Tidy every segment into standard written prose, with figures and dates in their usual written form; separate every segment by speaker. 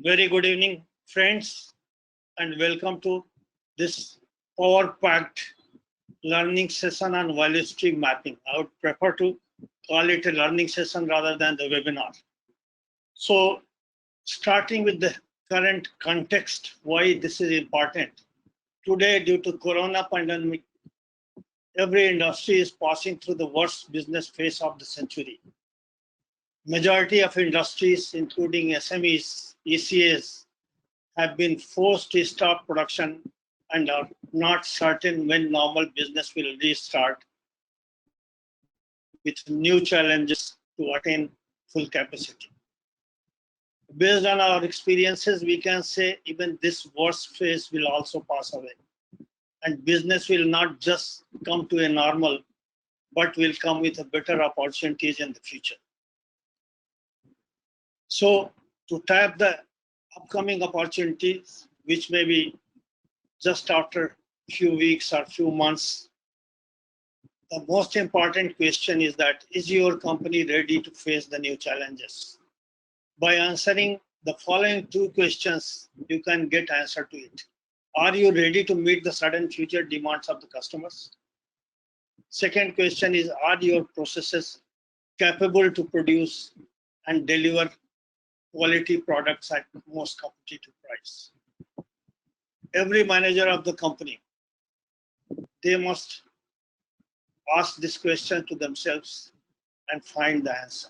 Speaker 1: Very good evening, friends, and welcome to this power-packed learning session on value stream mapping. I would prefer to call it a learning session rather than the webinar. So, starting with the current context, why this is important. Today, due to Corona pandemic, every industry is passing through the worst business phase of the century. Majority of industries, including SMEs, ECAs, have been forced to stop production and are not certain when normal business will restart with new challenges to attain full capacity. Based on our experiences, we can say even this worst phase will also pass away. And business will not just come to a normal, but will come with a better opportunities in the future. So to tap the upcoming opportunities, which may be just after a few weeks or few months, the most important question is that, is your company ready to face the new challenges? By answering the following two questions, you can get answer to it. Are you ready to meet the sudden future demands of the customers? Second question is, are your processes capable to produce and deliver quality products at the most competitive price? Every manager of the company, they must ask this question to themselves and find the answer,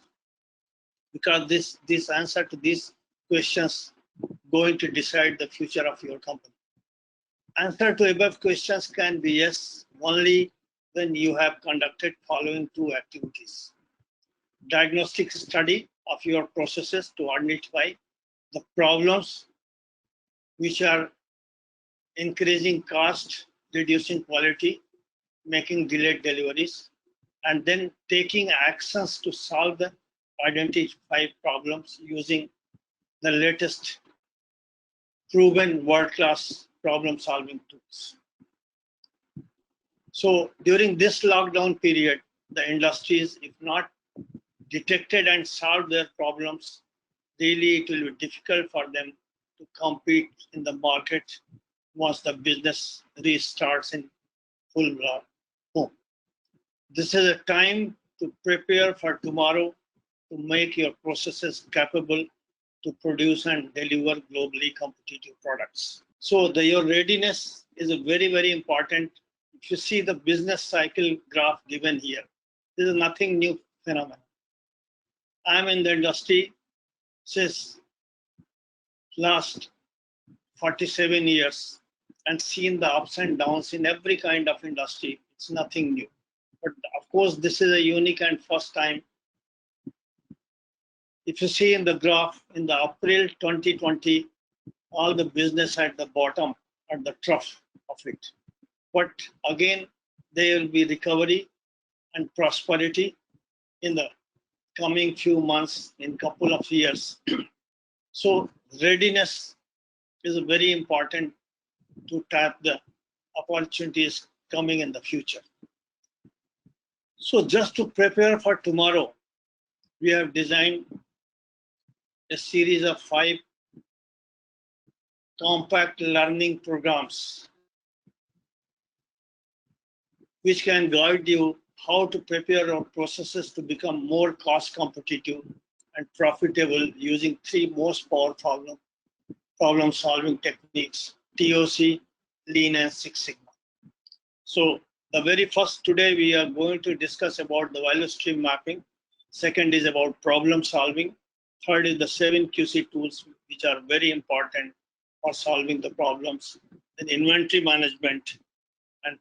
Speaker 1: because this answer to these questions going to decide the future of your company. Answer to above questions can be yes only when you have conducted following two activities: diagnostic study of your processes to identify the problems which are increasing cost, reducing quality, making delayed deliveries, and then taking actions to solve the identified problems using the latest proven world-class problem-solving tools. So during this lockdown period, the industries, if not detected and solved their problems, really it will be difficult for them to compete in the market once the business restarts in full boom. This is a time to prepare for tomorrow, to make your processes capable to produce and deliver globally competitive products. So your readiness is a very, very important. If you see the business cycle graph given here, this is nothing new phenomenon. I'm in the industry since last 47 years and seen the ups and downs in every kind of industry. It's nothing new. But of course, this is a unique and first time. If you see in the graph, in the April 2020, all the business at the bottom, at the trough of it. But again, there will be recovery and prosperity in the coming few months, in couple of years. So readiness is very important to tap the opportunities coming in the future. So just to prepare for tomorrow, we have designed a series of 5 compact learning programs which can guide you how to prepare your processes to become more cost competitive and profitable using 3 most powerful problem solving techniques: TOC, Lean and Six Sigma. So the very first, today we are going to discuss about the value stream mapping. Second is about problem solving. Third is the 7 QC tools, which are very important for solving the problems. Then inventory management. And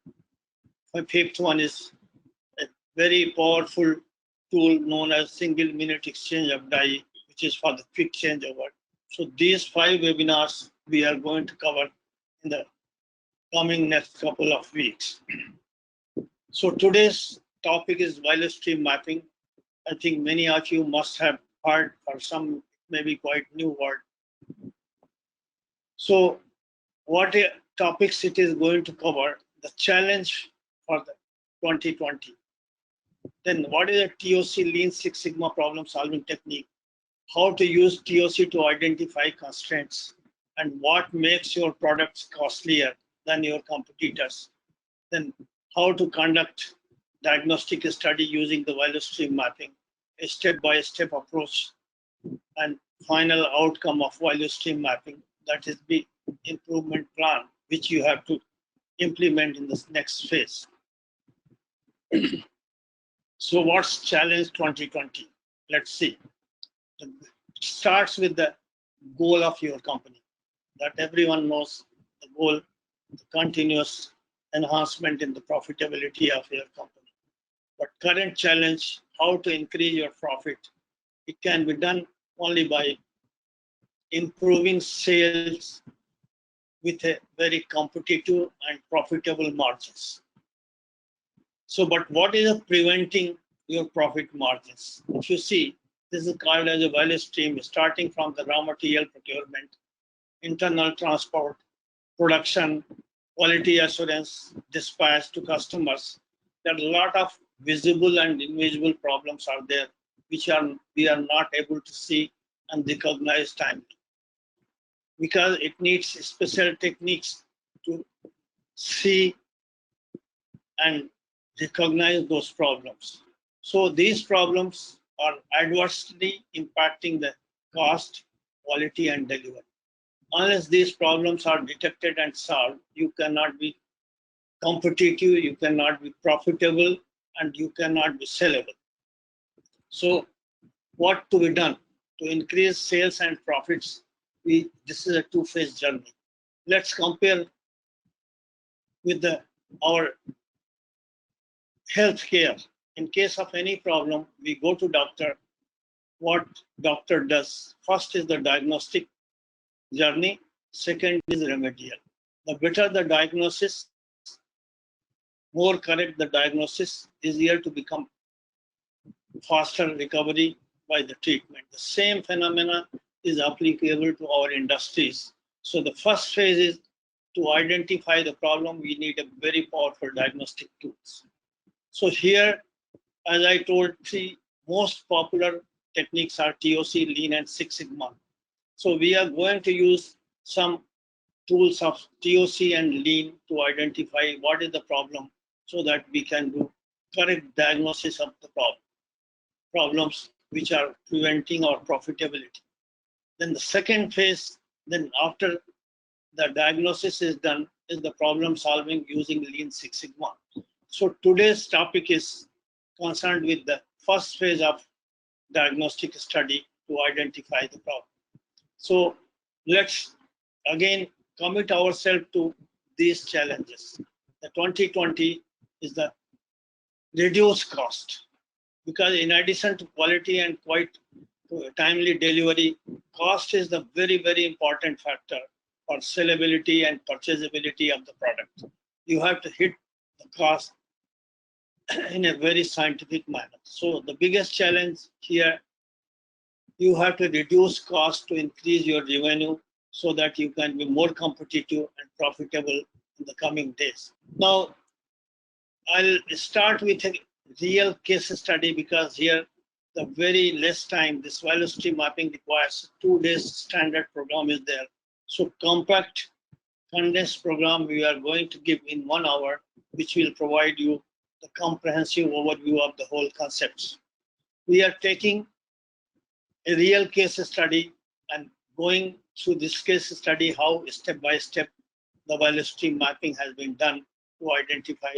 Speaker 1: the fifth one is a very powerful tool known as single minute exchange of die, which is for the quick changeover. So these 5 webinars we are going to cover in the coming next couple of weeks. So today's topic is value stream mapping. I think many of you must have heard, or some maybe quite new word. So what topics it is going to cover: the challenge for the 2020. Then what is a TOC Lean Six Sigma problem solving technique? how to use TOC to identify constraints, and what makes your products costlier than your competitors. Then how to conduct diagnostic study using the value stream mapping, a step-by-step approach, and final outcome of value stream mapping, that is the improvement plan, which you have to implement in this next phase. So what's challenge 2020? Let's see. It starts with the goal of your company, that everyone knows the goal, the continuous enhancement in the profitability of your company. But current challenge, how to increase your profit. It can be done only by improving sales with a very competitive and profitable margins. So, but what is preventing your profit margins? If you see, this is called as a value stream, starting from the raw material procurement, internal transport, production, quality assurance, dispatch to customers. There are a lot of visible and invisible problems are there, which we are not able to see and recognize timely, because it needs special techniques to see and recognize those problems. So these problems are adversely impacting the cost, quality, and delivery. Unless these problems are detected and solved, you cannot be competitive, you cannot be profitable, and you cannot be sellable. So what to be done to increase sales and profits? This is a two-phase journey. Let's compare with our healthcare. In case of any problem, we go to doctor. What doctor does? First is the diagnostic journey. Second is remedial. The better the diagnosis, more correct the diagnosis, easier to become faster recovery by the treatment. The same phenomena is applicable to our industries. So the first phase is to identify the problem. We need a very powerful diagnostic tools. So here, as I told, three most popular techniques are TOC, Lean, and Six Sigma. So we are going to use some tools of TOC and Lean to identify what is the problem, so that we can do correct diagnosis of the problems which are preventing our profitability. Then the second phase, then after the diagnosis is done, is the problem solving using Lean Six Sigma. So today's topic is concerned with the first phase of diagnostic study to identify the problem. So let's again commit ourselves to these challenges. The 2020 is the reduced cost, because in addition to quality and quite timely delivery, cost is the very, very important factor for sellability and purchasability of the product. You have to hit the cost in a very scientific manner. So the biggest challenge here, you have to reduce cost to increase your revenue, so that you can be more competitive and profitable in the coming days. Now, I'll start with a real case study, because here the very less time, this value stream mapping requires 2 days standard program is there. So compact condensed program we are going to give in 1 hour, which will provide you the comprehensive overview of the whole concepts. We are taking a real case study and going through this case study how step by step the value stream mapping has been done to identify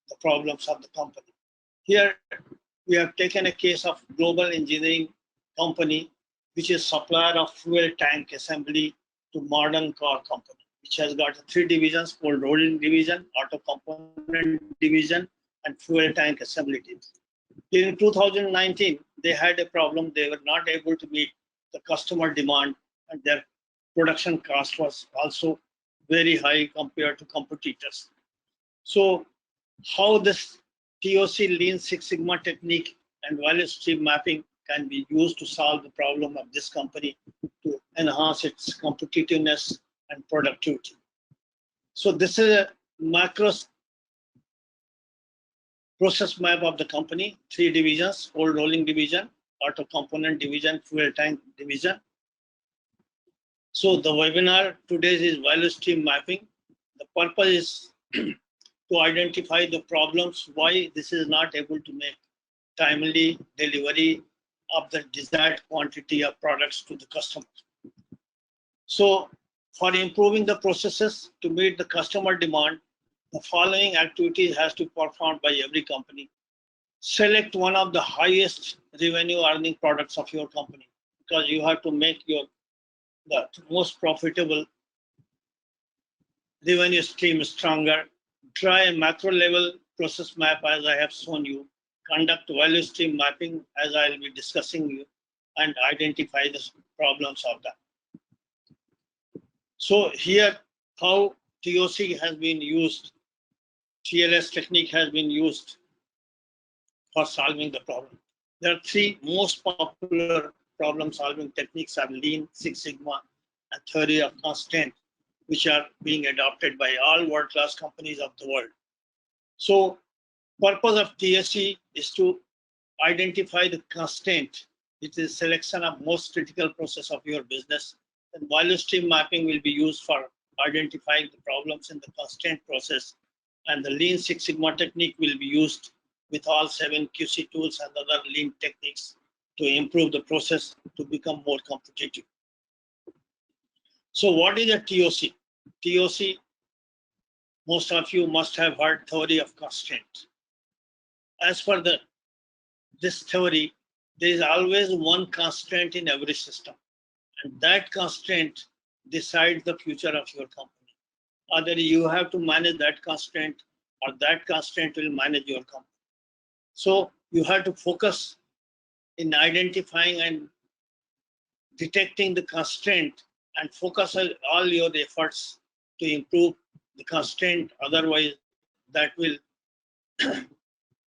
Speaker 1: the problems of the company. Here we have taken a case of global engineering company, which is supplier of fuel tank assembly to modern car company, which has got 3 divisions called rolling division, auto component division, and fuel tank assembly division. In 2019, they had a problem. They were not able to meet the customer demand, and their production cost was also very high compared to competitors. So how this TOC Lean Six Sigma technique and value stream mapping can be used to solve the problem of this company to enhance its competitiveness and productivity. So this is a macro process map of the company, 3 divisions, old rolling division, auto component division, fuel tank division. So the webinar today is value stream mapping. The purpose is to identify the problems, why this is not able to make timely delivery of the desired quantity of products to the customer. So for improving the processes to meet the customer demand, the following activities has to be performed by every company. Select one of the highest revenue earning products of your company, because you have to make the most profitable revenue stream stronger. Try a macro level process map as I have shown you. Conduct value stream mapping as I will be discussing you, and identify the problems of that. So here how TOC has been used, TLS technique has been used for solving the problem. There are three most popular problem solving techniques are Lean, Six Sigma, and theory of constraint, which are being adopted by all world-class companies of the world. So purpose of TSC is to identify the constraint. It is selection of most critical process of your business. And value stream mapping will be used for identifying the problems in the constraint process. And the Lean Six Sigma technique will be used with all 7 QC tools and other lean techniques to improve the process to become more competitive. So what is a TOC? TOC, most of you must have heard theory of constraint. As per this theory, there is always one constraint in every system, and that constraint decides the future of your company. Either you have to manage that constraint, or that constraint will manage your company. So you have to focus in identifying and detecting the constraint and focus all your efforts to improve the constraint. Otherwise, that will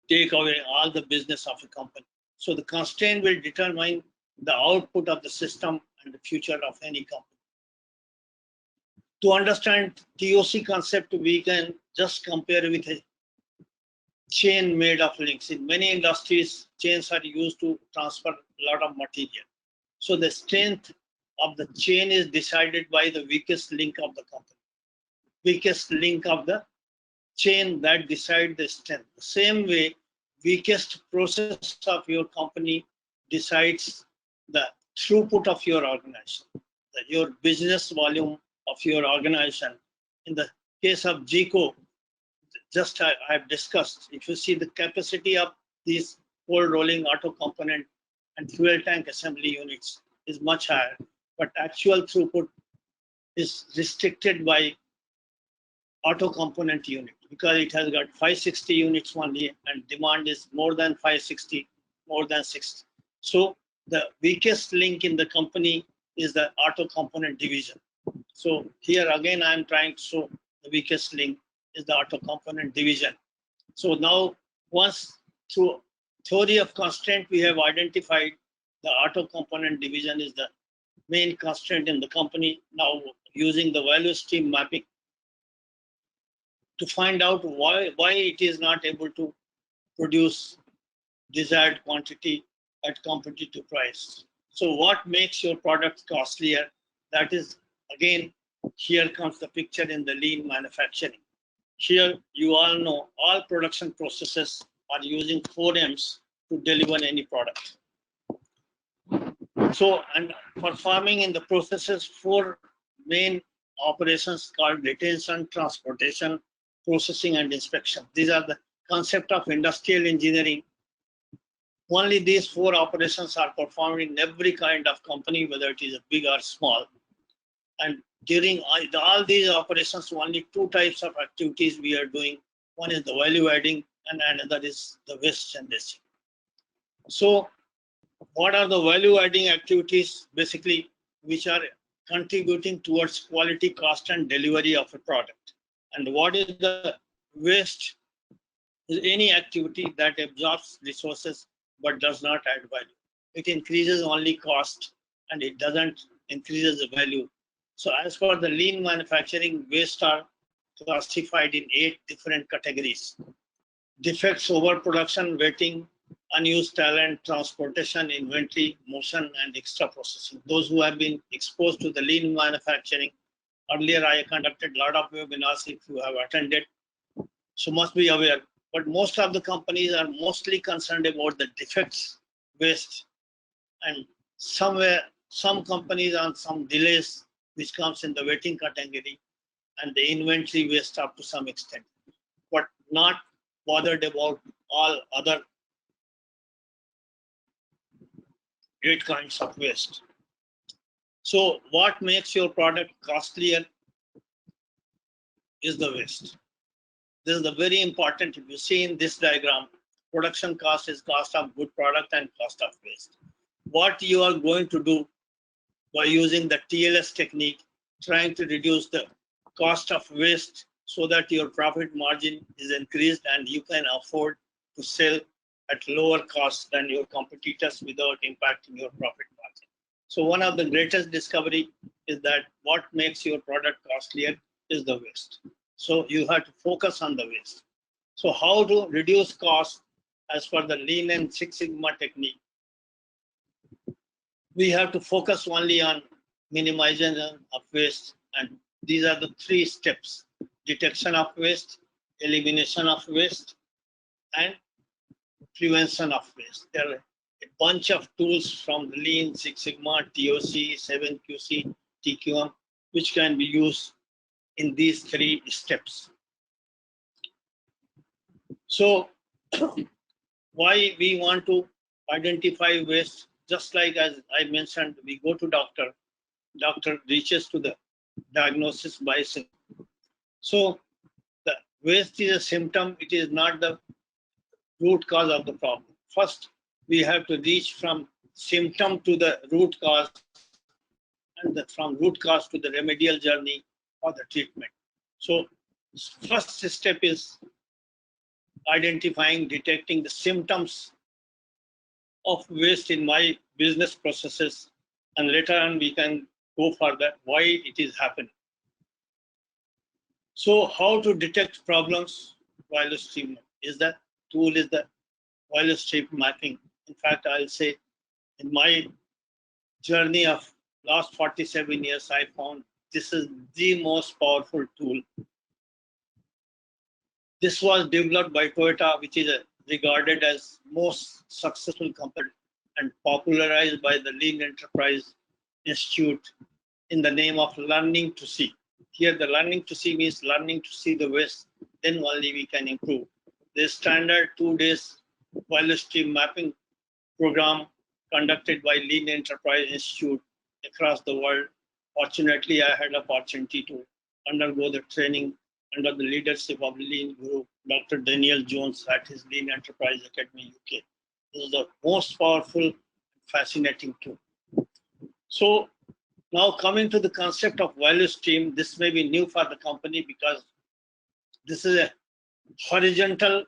Speaker 1: take away all the business of a company. So the constraint will determine the output of the system and the future of any company. To understand TOC concept, we can just compare with a chain made of links. In many industries, chains are used to transfer a lot of material. So the strength of the chain is decided by the weakest link of the company. Weakest link of the chain that decide the strength. The same way, weakest process of your company decides the throughput of your organization, your business volume of your organization. In the case of GECO, just I've discussed, if you see the capacity of these cold rolling auto component and fuel tank assembly units is much higher, but actual throughput is restricted by auto component unit because it has got 560 units only and demand is more than 560, more than 60. So the weakest link in the company is the auto component division. So here again, I'm trying to show the weakest link is the auto component division. So now once through theory of constraint, we have identified the auto component division is the main constraint in the company. Now using the value stream mapping to find out why it is not able to produce desired quantity at competitive price. So what makes your product costlier? That is, again, here comes the picture in the lean manufacturing. Here you all know all production processes are using 4 M's to deliver any product. So, and performing in the processes 4 main operations called retention, transportation, processing, and inspection. These are the concept of industrial engineering. Only these 4 operations are performed in every kind of company, whether it is a big or small. And during all these operations, only 2 types of activities we are doing. One is the value adding and another is the waste generation. So what are the value adding activities basically which are contributing towards quality, cost, and delivery of a product? And what is the waste? Is any activity that absorbs resources but does not add value. It increases only cost and it doesn't increase the value. So as for the lean manufacturing, waste are classified in 8 different categories. Defects, overproduction, waiting, unused talent, transportation, inventory, motion, and extra processing. Those who have been exposed to the lean manufacturing, earlier I conducted a lot of webinars if you have attended, so must be aware. But most of the companies are mostly concerned about the defects, waste, and some companies on some delays, which comes in the waiting category, and the inventory waste up to some extent, but not bothered about all other 8 kinds of waste. So what makes your product costlier is the waste. This is the very important. If you see in this diagram, production cost is cost of good product and cost of waste. What you are going to do by using the TLS technique, trying to reduce the cost of waste so that your profit margin is increased and you can afford to sell at lower cost than your competitors without impacting your profit margin. So one of the greatest discovery is that what makes your product costlier is the waste. So you have to focus on the waste. So how to reduce cost as per the Lean and Six Sigma technique? We have to focus only on minimization of waste, and these are the 3 steps: detection of waste, elimination of waste, and prevention of waste. There are a bunch of tools from the Lean Six Sigma, TOC, 7QC, TQM, which can be used in these 3 steps. So why we want to identify waste? Just like as I mentioned, we go to doctor reaches to the diagnosis by symptom. So the waste is a symptom, it is not the root cause of the problem. First, we have to reach from symptom to the root cause, and from root cause to the remedial journey or the treatment. So first step is identifying, detecting the symptoms of waste in my business processes, and later on we can go for the why it is happening. So how to detect problems? Value stream is the tool, is the value stream mapping. In fact, I'll say in my journey of last 47 years, I found this is the most powerful tool. This was developed by Toyota, which is regarded as most successful company, and popularized by the Lean Enterprise Institute in the name of learning to see. Here the learning to see means learning to see the waste, then only we can improve. The standard 2 days value stream mapping program conducted by Lean Enterprise Institute across the world. Fortunately, I had an opportunity to undergo the training under the leadership of Lean Guru, Dr. Daniel Jones at his Lean Enterprise Academy, UK. This is the most powerful, fascinating tool. So now coming to the concept of value stream, this may be new for the company because this is a horizontal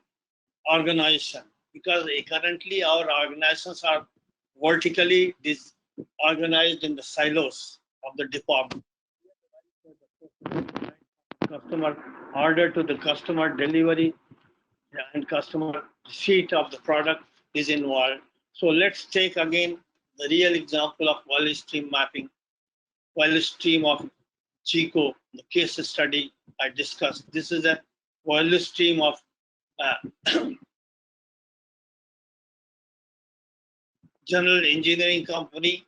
Speaker 1: organization, because currently our organizations are vertically organized in the silos of the department. Customer order to the customer delivery and customer receipt of the product is involved. So let's take again the real example of value stream mapping, value stream of Chico, the case study I discussed. This is a value stream of general engineering company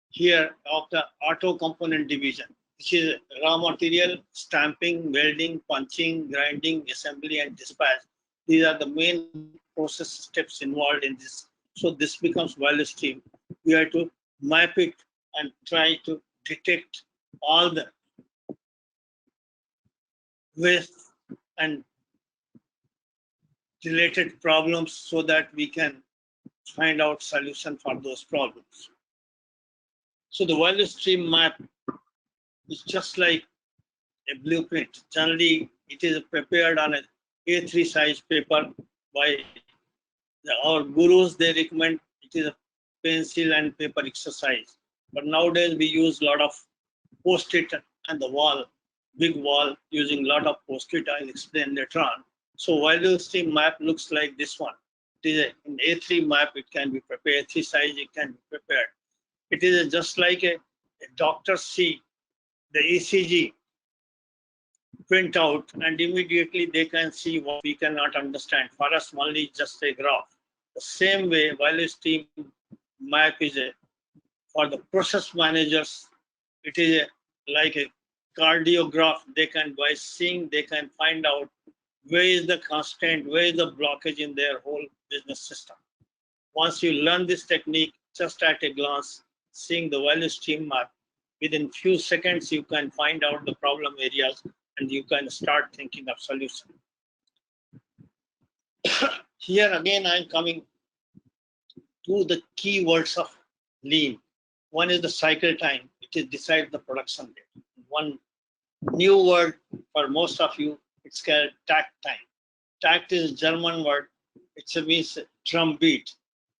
Speaker 1: here of the auto component division, which is raw material, stamping, welding, punching, grinding, assembly, and dispatch. These are the main process steps involved in this. So this becomes value stream. We have to map it and try to detect all the waste and related problems so that we can find out solution for those problems. So the value stream map is just like a blueprint. Generally, it is prepared on a A3 size paper by our gurus. They recommend it is a pencil and paper exercise. But nowadays we use a lot of post-it and the wall, big wall, using a lot of post-it. I'll explain later on. So value stream map looks like this one. is in A3 map, it can be prepared, A3 size, it can be prepared. It is just like a doctor see the ECG printout and immediately they can see what we cannot understand. For us, only just a graph. The same way, value stream map is for the process managers, it is like a cardiograph. They can, by seeing, they can find out where is the constraint, where is the blockage in their whole business system. Once you learn this technique, just at a glance, seeing the value stream map, within few seconds, you can find out the problem areas and you can start thinking of solution. Here again, I'm coming to the key words of lean. One is the cycle time, which is decide the production rate. One new word for most of you, it's called Takt time. Takt is a German word. It means drum beat.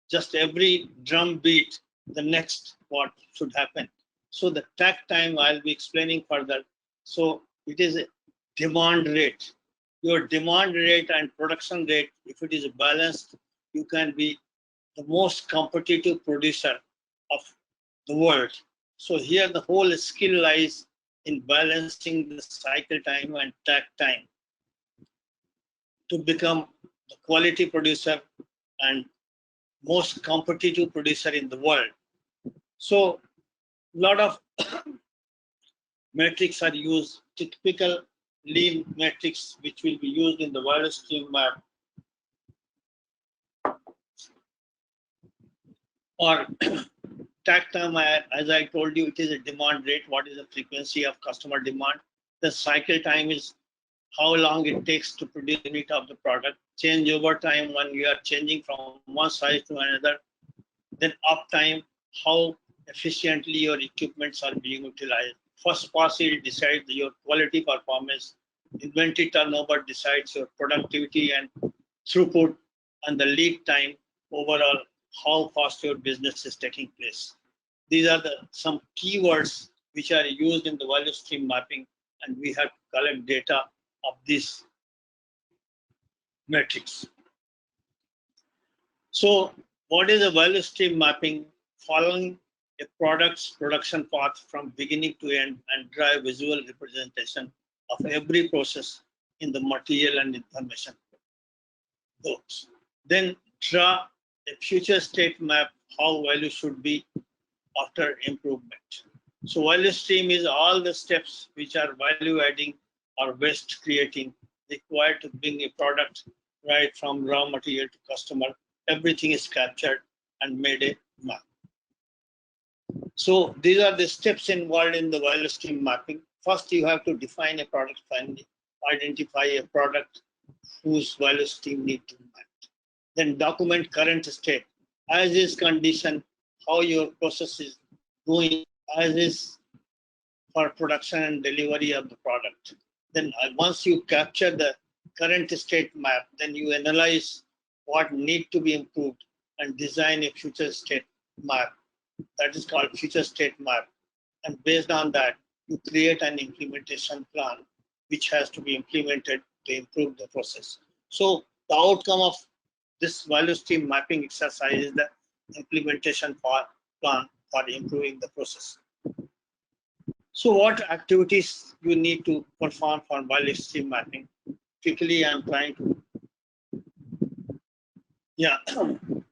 Speaker 1: Just every drum beat, the next what should happen. So the Takt time I'll be explaining further. So it is a demand rate. Your demand rate and production rate, if it is balanced, you can be the most competitive producer of the world. So here the whole skill lies in balancing the cycle time and Takt time to become the quality producer and most competitive producer in the world. So a lot of metrics are used, typical lean metrics which will be used in the value stream map or Takt time, as I told you, it is a demand rate. What is the frequency of customer demand? The cycle time is how long it takes to produce a unit of the product. Change over time when you are changing from one size to another. Then uptime, how efficiently your equipments are being utilized. First pass will decide your quality performance. Inventory turnover decides your productivity and throughput, and the lead time overall, how fast your business is taking place. These are some keywords which are used in the value stream mapping, and we have to collect data of these metrics. So what is a value stream mapping? Following a product's production path from beginning to end and drive visual representation of every process in the material and information flows. Then draw a future state map, how value should be after improvement. So value stream is all the steps which are value adding or waste creating required to bring a product right from raw material to customer. Everything is captured and made a map. So these are the steps involved in the value stream mapping. First, you have to define a product family, identify a product whose value stream need to be mapped. Then document current state, as is condition, how your process is going, as is for production and delivery of the product. Then once you capture the current state map, then you analyze what need to be improved and design a future state map. That is called future state map. And based on that, you create an implementation plan which has to be implemented to improve the process. So the outcome of this value stream mapping exercise is the implementation plan for improving the process. So what activities you need to perform for value stream mapping? Quickly, I'm trying to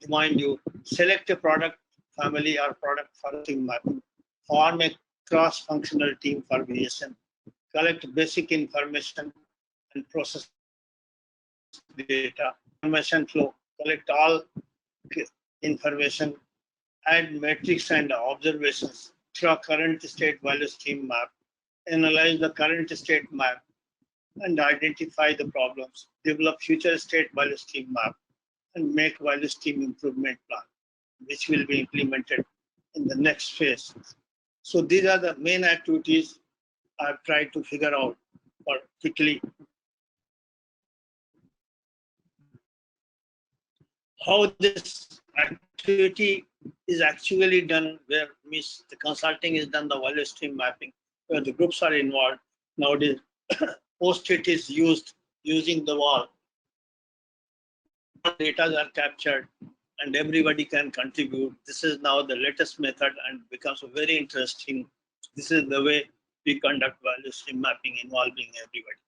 Speaker 1: remind you, select a product family or product for team mapping, form a cross-functional team for VSM, collect basic information and process data, information flow, collect all information, add metrics and observations, draw current state value stream map, analyze the current state map, and identify the problems, develop future state value stream map, and make value stream improvement plan, which will be implemented in the next phase. So these are the main activities I've tried to figure out for quickly. How this activity is actually done, where means the consulting is done, the value stream mapping, where the groups are involved. Nowadays, post-it is used using the wall. data are captured and everybody can contribute. This is now the latest method and becomes very interesting. This is the way we conduct value stream mapping involving everybody.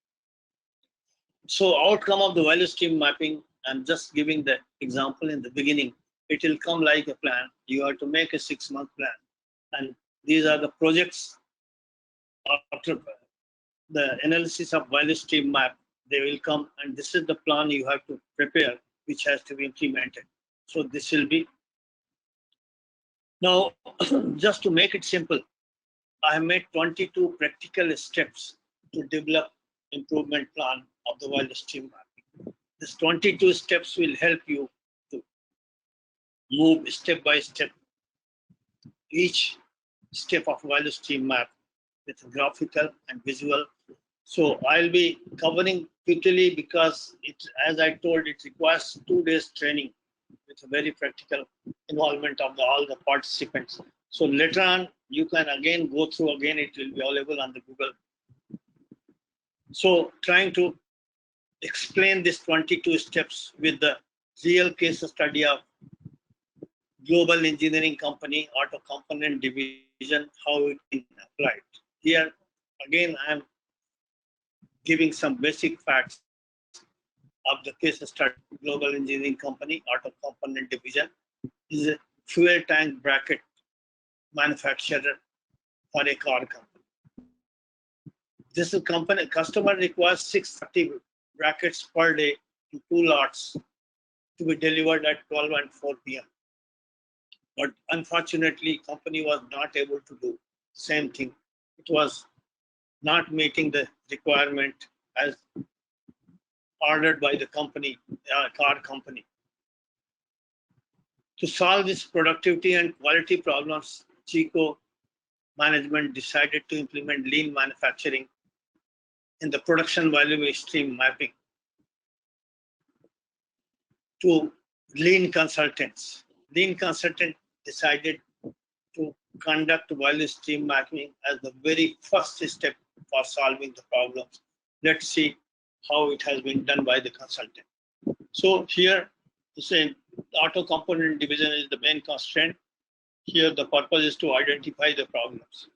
Speaker 1: So outcome of the value stream mapping, I'm just giving the example in the beginning. It will come like a plan. You have to make a 6-month plan. And these are the projects after the analysis of value stream map. They will come and this is the plan you have to prepare, which has to be implemented. So this will be. Now, just to make it simple, I have made 22 practical steps to develop improvement plan of the value stream mapping. These 22 steps will help you to move step by step each step of value stream map with graphical and visual. So I'll be covering quickly because it, as I told, it requires 2 days training with a very practical involvement of all the participants. So later on, you can again go through again, it will be available on the Google. So trying to explain this 22 steps with the real case study of global engineering company, auto component division, how it is applied. Here, again, I am giving some basic facts of the case study. Global engineering company, auto component division is a fuel tank bracket manufacturer for a car company. This is company customer requires 630 brackets per day in 2 lots to be delivered at 12 and 4 p.m. But unfortunately, company was not able to do same thing. It was not meeting the requirement as ordered by the company, car company. To solve this productivity and quality problems, Chico management decided to implement lean manufacturing in the production value stream mapping to lean consultants. Lean consultant decided to conduct value stream mapping as the very first step for solving the problems. Let's see how it has been done by the consultant. So here, to say auto component division is the main constraint. Here, the purpose is to identify the problems.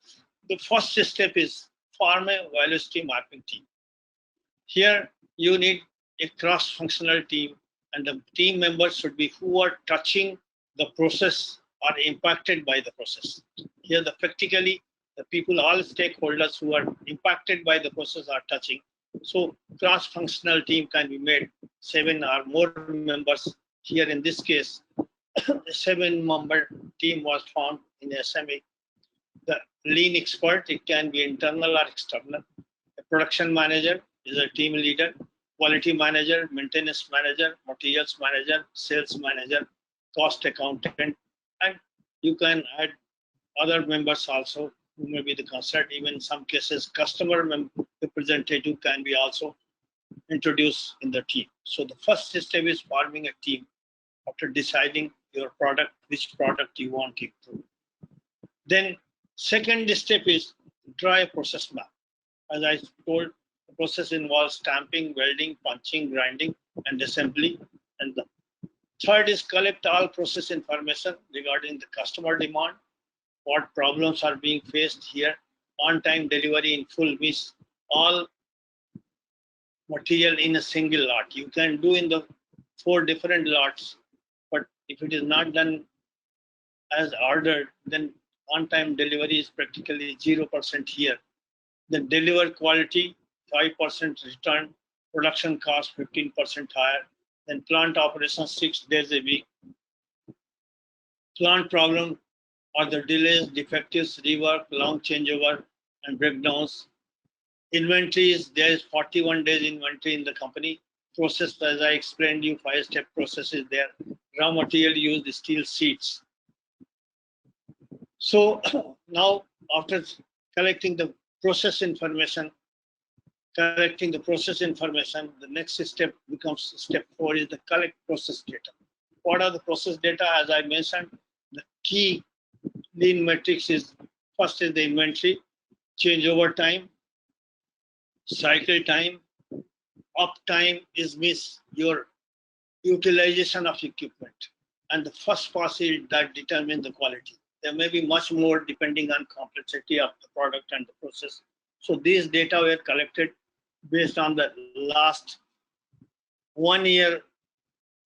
Speaker 1: The first step is form a value stream mapping team. Here, you need a cross-functional team, and the team members should be who are touching the process or impacted by the process. Here, practically, the people, all stakeholders who are impacted by the process are touching. So, cross-functional team can be made 7 or more members. Here, in this case, a 7-member team was formed in SMA. The lean expert, it can be internal or external. The production manager is a team leader, quality manager, maintenance manager, materials manager, sales manager, cost accountant, and you can add other members also who may be the concerned. Even in some cases, customer representative can be also introduced in the team. So the first step is forming a team after deciding your product, which product you want to improve. Then second step is draw a process map. As I told, the process involves stamping, welding, punching, grinding, and assembly. And the third is collect all process information regarding the customer demand, what problems are being faced here, on-time delivery in full, means all material in a single lot. You can do in the 4 different lots, but if it is not done as ordered, then on-time delivery is practically 0% here. Then deliver quality, 5% return, production cost 15% higher, then plant operations 6 days a week. Plant problem are the delays, defectives, rework, long changeover, and breakdowns. Inventories, there is 41 days inventory in the company. Process, as I explained you, 5-step process is there. Raw material used, steel sheets. So now after collecting the process information, the next step becomes step 4 is the collect process data. What are the process data? As I mentioned, the key lean metrics is first is the inventory, changeover time, cycle time, uptime is means your utilization of equipment, and the first pass is that determines the quality. There may be much more depending on complexity of the product and the process. So these data were collected based on the last 1 year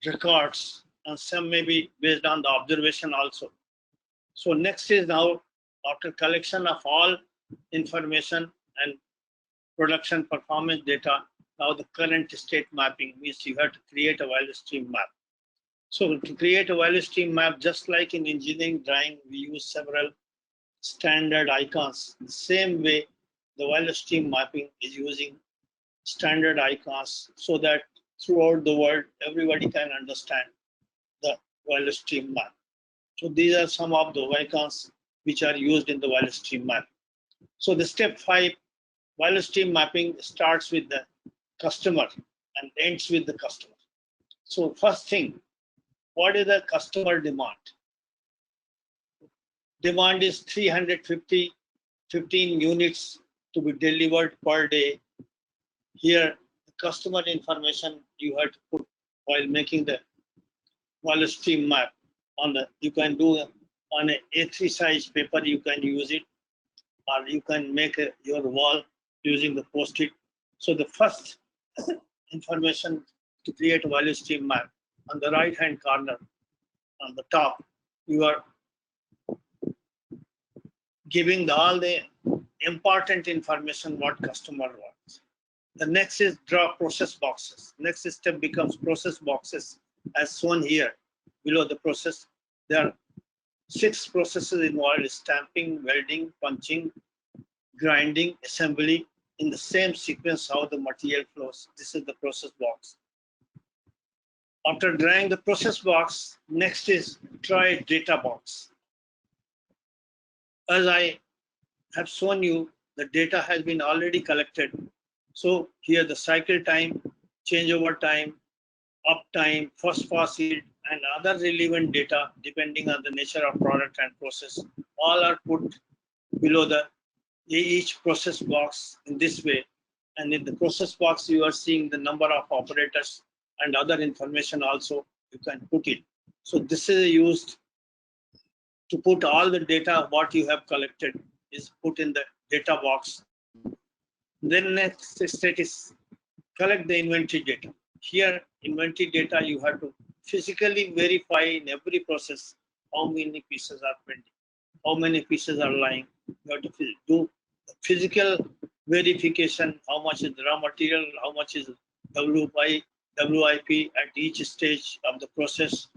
Speaker 1: records, and some may be based on the observation also. So next is now, after collection of all information and production performance data, now the current state mapping means you have to create a value stream map. So to create a value stream map, just like in engineering drawing, we use several standard icons. The same way, the value stream mapping is using standard icons so that throughout the world, everybody can understand the value stream map. So these are some of the icons which are used in the value stream map. So the step 5, value stream mapping starts with the customer and ends with the customer. So first thing, what is the customer demand? Demand is 315 units to be delivered per day. Here, the customer information you have to put while making the value stream map on the, you can do on a A3 size paper, you can use it, or you can make your wall using the post-it. So the first information to create a value stream map, on the right hand corner, on the top, you are giving all the important information what customer wants. The next is draw process boxes. Next step becomes process boxes as shown here below the process. There are 6 processes involved: stamping, welding, punching, grinding, assembly, in the same sequence how the material flows. This is the process box. After drawing the process box, next is try data box. As I have shown you, the data has been already collected. So here the cycle time, changeover time, uptime, first pass yield, and other relevant data depending on the nature of product and process, all are put below the each process box in this way. And in the process box, you are seeing the number of operators and other information also you can put in. So this is used to put all the data what you have collected is put in the data box. Then next step is collect the inventory data. Here inventory data you have to physically verify in every process how many pieces are pending, how many pieces are lying. You have to do physical verification, how much is the raw material, how much is WIP at each stage of the process.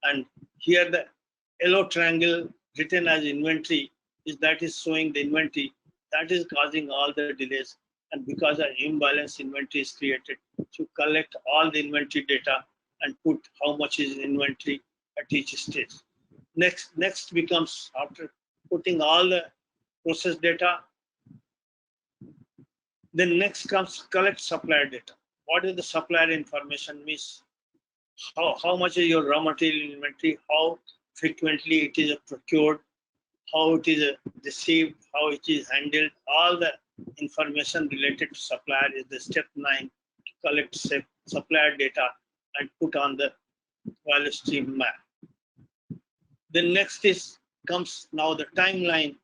Speaker 1: And here the yellow triangle written as inventory is showing the inventory that is causing all the delays, and because an imbalance inventory is created, to collect all the inventory data and put how much is inventory at each stage. Next becomes, after putting all the process data, then next comes collect supplier data. What is the supplier information? Means how much is your raw material inventory, how frequently it is procured, how it is received, how it is handled. All the information related to supplier is the step 9, to collect supplier data and put on the value stream map. Then next comes now the timeline.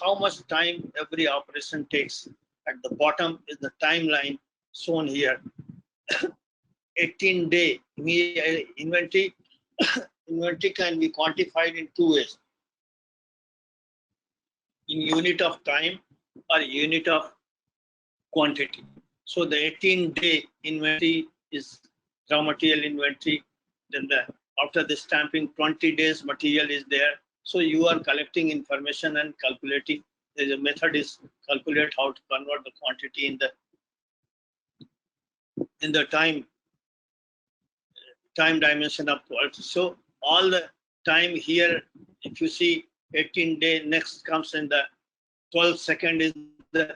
Speaker 1: How much time every operation takes. At the bottom is the timeline shown here. 18-day inventory. Inventory can be quantified in 2 ways: in unit of time or unit of quantity. So the 18-day inventory is raw material inventory. Then after the stamping, 20 days material is there. So you are collecting information and calculating. There's a method is calculate how to convert the quantity in the time dimension of quality. So all the time here, if you see 18-day, next comes in the 12 second is the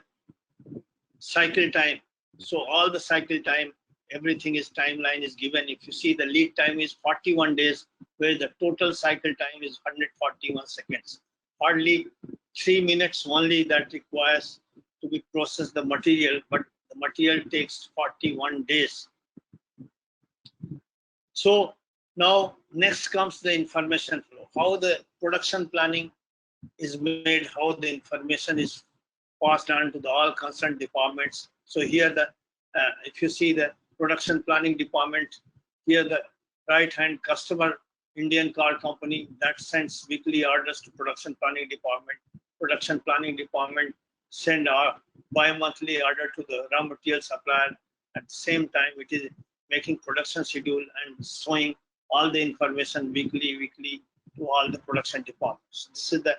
Speaker 1: cycle time. So all the cycle time, everything is timeline is given. If you see the lead time is 41 days, where the total cycle time is 141 seconds. Hardly 3 minutes only that requires to be processed the material, but the material takes 41 days. So now next comes the information flow, how the production planning is made, how the information is passed on to the all concerned departments. So here the if you see the production planning department, here the right hand customer Indian car company that sends weekly orders to production planning department. Production planning department send a bi-monthly order to the raw material supplier. At the same time, it is making production schedule and showing all the information weekly to all the production departments. This is the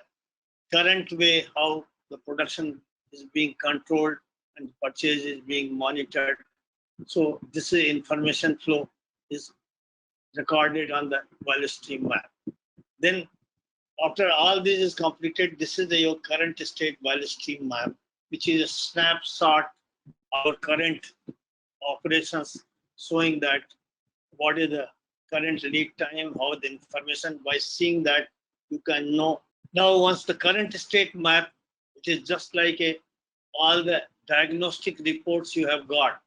Speaker 1: current way how the production is being controlled and purchase is being monitored. So this is information flow is recorded on the value stream map. Then after all this is completed, this is your current state value stream map, which is a snapshot of our current operations, showing that what is the current lead time, how the information. By seeing that, you can know. Now, once the current state map, it is just like all the diagnostic reports you have got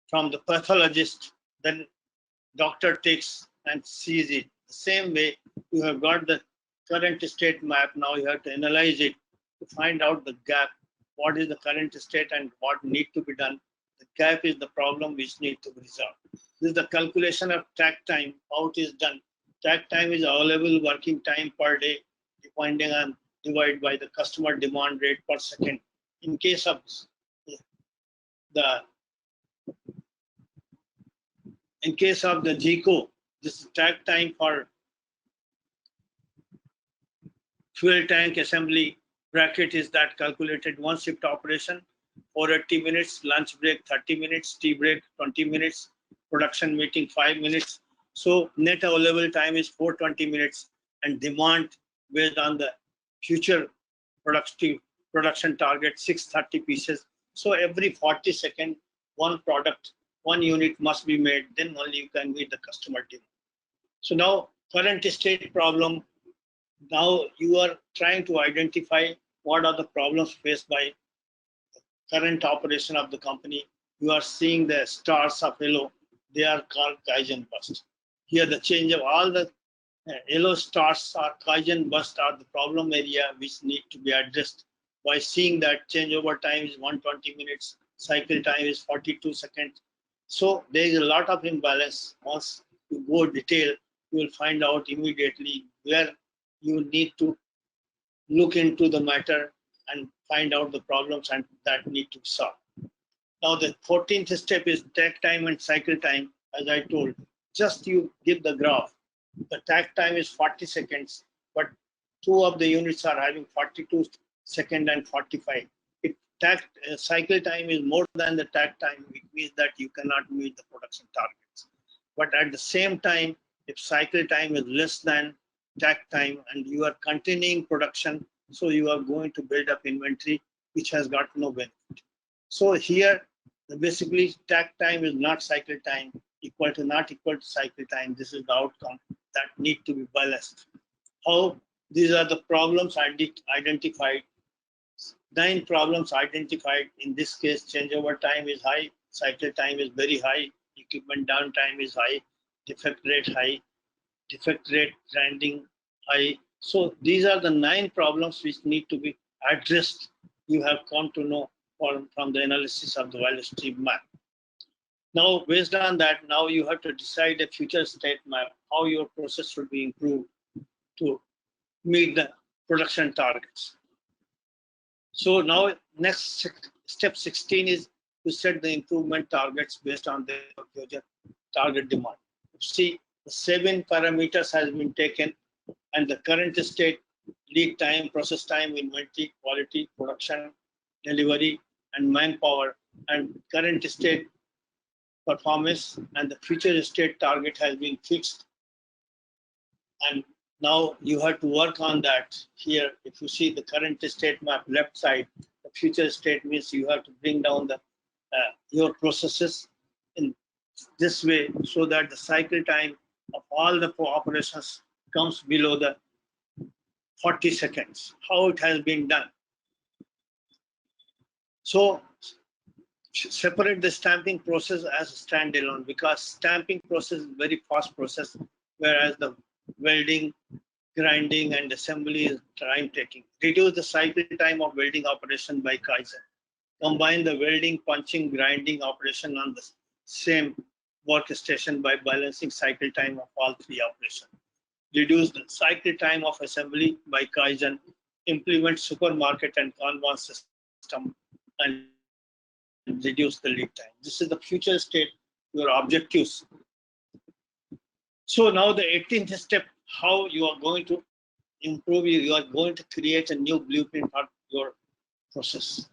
Speaker 1: from the pathologist, then doctor takes and sees it. The same way, you have got the current state map. Now you have to analyze it to find out the gap. What is the current state and what need to be done? The gap is the problem which need to be resolved. This is the calculation of takt time, how it is done. Takt time is available working time per day, depending on divided by the customer demand rate per second. In case of the GECO, this is takt time for fuel tank assembly bracket is that calculated one shift operation, 480 minutes, lunch break 30 minutes, tea break 20 minutes, production meeting 5 minutes. So net available time is 420 minutes, and demand based on the future production target 630 pieces. So every 40 seconds, one product, one unit must be made, then only you can meet the customer demand. So now current state problem, now you are trying to identify what are the problems faced by the current operation of the company. You are seeing the stars of yellow, they are called Kaizen bust. Here the change of all the yellow stars or Kaizen bust are the problem area which need to be addressed. By seeing that changeover time is 120 minutes, cycle time is 42 seconds. So there is a lot of imbalance. Once you go detail, you will find out immediately where you need to look into the matter and find out the problems and that need to be solved. Now the 14th step is takt time and cycle time. As I told, just you give the graph. The takt time is 40 seconds, but two of the units are having 42 seconds and 45. If cycle time is more than the takt time, it means that you cannot meet the production targets. But at the same time, if cycle time is less than takt time and you are continuing production, so you are going to build up inventory which has got no benefit. So here, basically takt time is not cycle time, not equal to cycle time. This is the outcome that need to be balanced. How these are the problems identified. 9 problems identified. In this case, changeover time is high, cycle time is very high, equipment downtime is high, defect rate high, defect rate trending high. So these are the 9 problems which need to be addressed. You have come to know from the analysis of the value stream map. Now, based on that, now you have to decide a future state map, how your process should be improved to meet the production targets. So now next step 16 is to set the improvement targets based on the future target demand. See, the 7 parameters has been taken, and the current state, lead time, process time, inventory, quality, production, delivery, and manpower, and current state performance, and the future state target has been fixed. And now you have to work on that. Here, if you see the current state map left side, the future state means you have to bring down the your processes in this way so that the cycle time of all the operations comes below the 40 seconds. How it has been done. So separate the stamping process as a standalone, because stamping process is very fast process, whereas the welding, grinding, and assembly is time taking. Reduce the cycle time of welding operation by Kaizen. Combine the welding, punching, grinding operation on the same workstation by balancing cycle time of all three operations. Reduce the cycle time of assembly by Kaizen. Implement supermarket and Kanban system and reduce the lead time. This is the future state, your objectives. So now the 18th step, how you are going to improve, you are going to create a new blueprint for your process.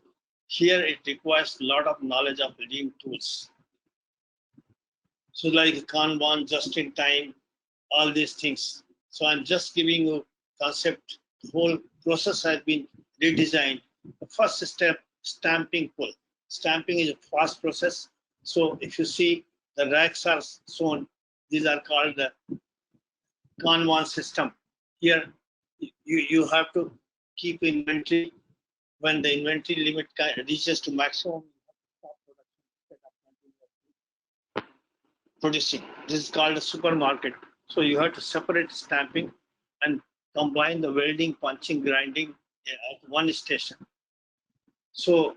Speaker 1: Here it requires a lot of knowledge of lean tools. So like Kanban, just in time, all these things. So I'm just giving you concept. The whole process has been redesigned. The first step, stamping pull. Stamping is a fast process. So if you see the racks are shown, these are called the Kanban system. Here you have to keep inventory. When the inventory limit reaches to maximum, producing. This is called a supermarket. So you have to separate stamping and combine the welding, punching, grinding at one station. So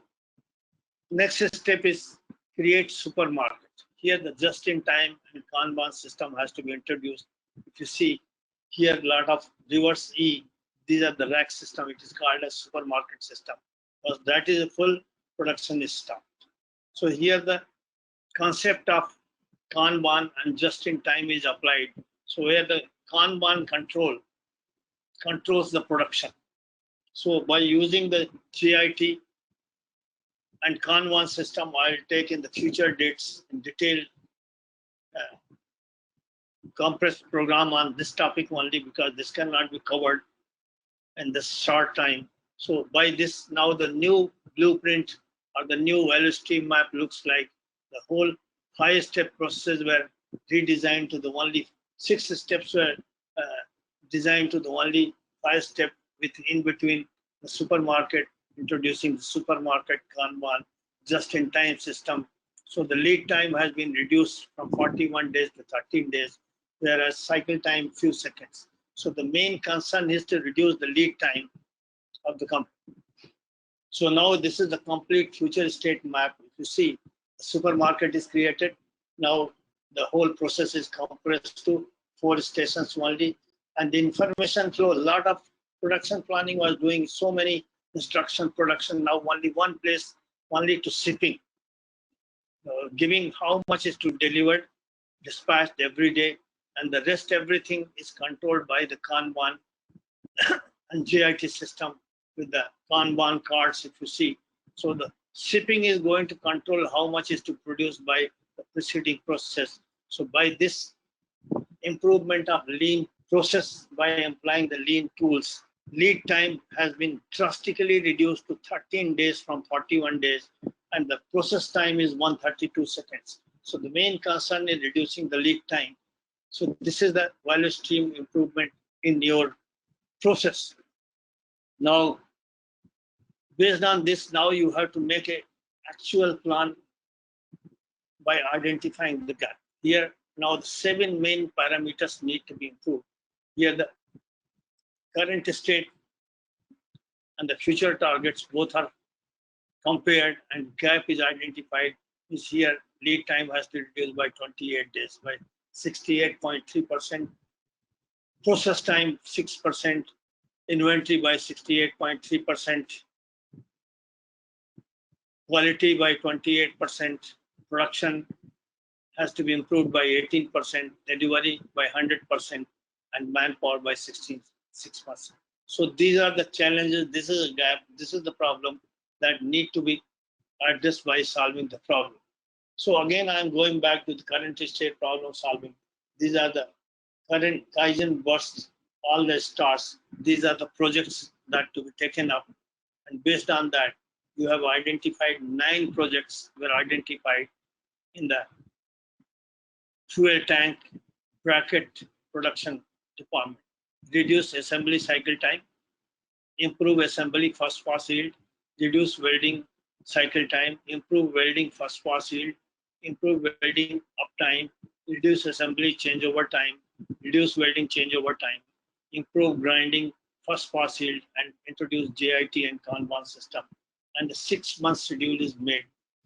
Speaker 1: next step is create supermarket. Here the just-in-time and Kanban system has to be introduced. If you see here, a lot of reverse E, these are the rack system. It is called a supermarket system because that is a full production system. So here the concept of Kanban and just-in-time is applied. So where the Kanban controls the production. So by using the GIT and Kanban system, I'll take in the future dates in detailed compressed program on this topic only, because this cannot be covered in this short time. So by this, now the new blueprint or the new value stream map looks like the whole 5-step processes were redesigned to the only 6 steps were designed to the only 5 step, with in between the supermarket, introducing the supermarket Kanban just-in-time system. So the lead time has been reduced from 41 days to 13 days, whereas cycle time few seconds. So the main concern is to reduce the lead time of the company. So now this is the complete future state map. If you see, the supermarket is created. Now the whole process is compressed to 4 stations only, and the information flow, a lot of production planning was doing so many instruction production, now only one place, only to shipping, giving how much is to delivered, dispatched every day, and the rest everything is controlled by the Kanban and GIT system with the Kanban cards, if you see. So the shipping is going to control how much is to produce by the preceding process. So by this improvement of lean process, by applying the lean tools, lead time has been drastically reduced to 13 days from 41 days, and the process time is 132 seconds. So the main concern is reducing the lead time. So this is the value stream improvement in your process. Now, based on this, now you have to make an actual plan by identifying the gap. Here, now the 7 main parameters need to be improved. Here, the current state and the future targets both are compared, and gap is identified. Is here, lead time has to reduce by 28 days, by 68.3%, process time 6%, inventory by 68.3%, quality by 28%, production has to be improved by 18%, delivery by 100%, and manpower by 66%. So these are the challenges. This is a gap. This is the problem that need to be addressed by solving the problem. So again, I'm going back to the current state problem solving. These are the current Kaizen bursts, all the stars. These are the projects that to be taken up. And based on that, you have identified 9 projects were identified in the fuel tank bracket production department. Reduce assembly cycle time, improve assembly first pass yield, reduce welding cycle time, improve welding first pass yield, improve welding uptime, reduce assembly changeover time, reduce welding changeover time, improve grinding first pass yield, and introduce JIT and Kanban system. And the 6-month schedule is made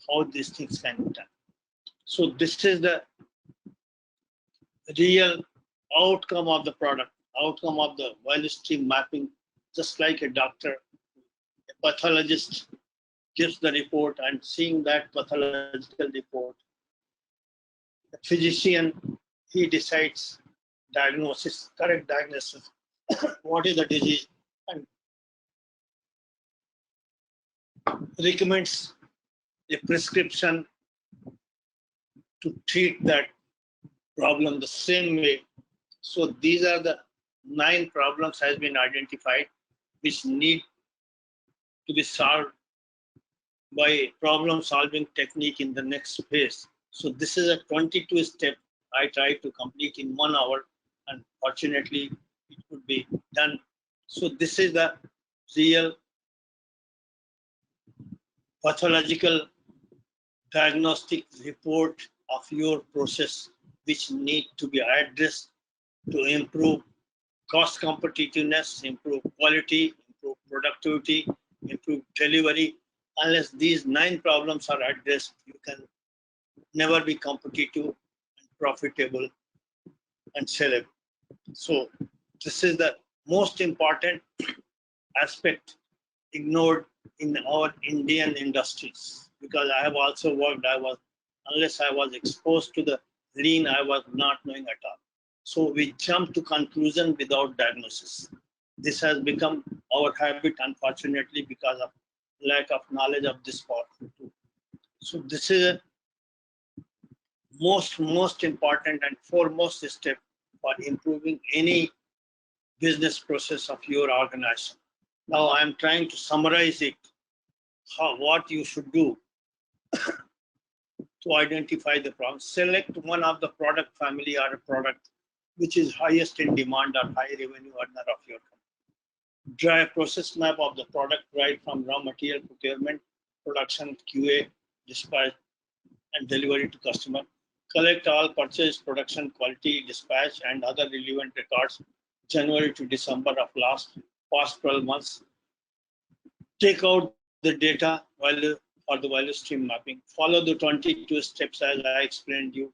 Speaker 1: how these things can be done. So this is the real outcome of the product, outcome of the value stream mapping, just like a doctor, a pathologist gives the report, and seeing that pathological report, the physician, he decides diagnosis, correct diagnosis, what is the disease, and recommends a prescription to treat that problem the same way. So these are the 9 problems has been identified which need to be solved by a problem solving technique in the next phase. So this is a 22 step I tried to complete in 1 hour, and fortunately it could be done. So this is the real pathological diagnostic report of your process which need to be addressed to improve cost competitiveness, improve quality, improve productivity, improve delivery. Unless these 9 problems are addressed, you can never be competitive and profitable and sellable. So this is the most important aspect ignored in our Indian industries, because I have also worked, unless I was exposed to the lean, I was not knowing at all. So we jump to conclusion without diagnosis. This has become our habit, unfortunately, because of lack of knowledge of this part. So this is a most important and foremost step for improving any business process of your organization. Now I am trying to summarize it, what you should do to identify the problem. Select one of the product family or a product which is highest in demand or high revenue earner of your company. Draw a process map of the product right from raw material procurement, production, QA, dispatch, and delivery to customer. Collect all purchase, production, quality, dispatch, and other relevant records January to December of past 12 months. Take out the data value for the value stream mapping. Follow the 22 steps as I explained you.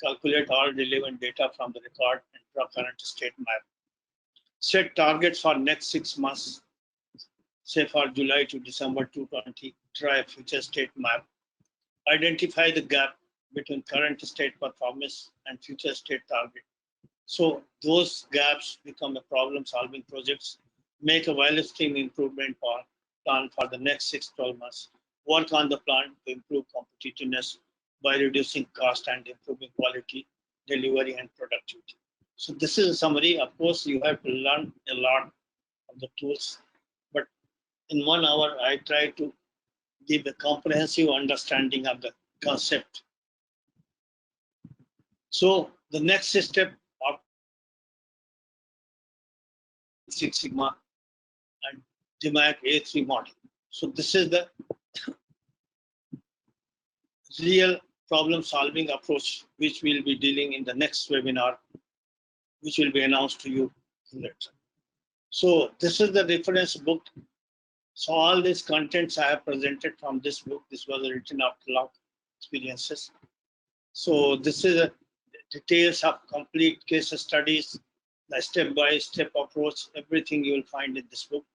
Speaker 1: Calculate all relevant data from the record and draw current state map. Set targets for next 6 months, say for July to December 2020. Try a future state map. Identify the gap between current state performance and future state target. So those gaps become a problem-solving projects. Make a value stream improvement plan for the next 6-12 months. Work on the plan to improve competitiveness by reducing cost and improving quality, delivery, and productivity. So this is a summary. Of course, you have to learn a lot of the tools, but in 1 hour, I try to give a comprehensive understanding of the concept. So the next step of Six Sigma and DMAC A3 model. So this is the real problem-solving approach which we'll be dealing in the next webinar, which will be announced to you later. So this is the reference book. So all these contents I have presented from this book. This was written after long experiences. So this is the details of complete case studies, the step-by-step approach, everything you will find in this book.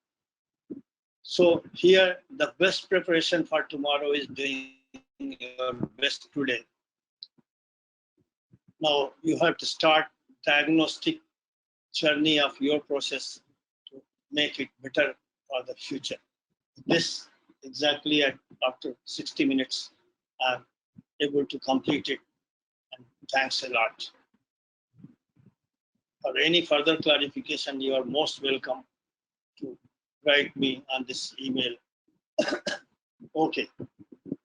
Speaker 1: So here, the best preparation for tomorrow is doing your best today. Now you have to start diagnostic journey of your process to make it better for the future. This exactly after 60 minutes, I'm able to complete it, and thanks a lot. For any further clarification, you are most welcome to write me on this email. Okay,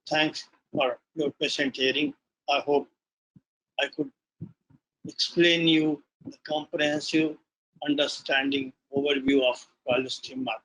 Speaker 1: thanks for your patient hearing. I hope I could explain you the comprehensive understanding overview of value stream mapping.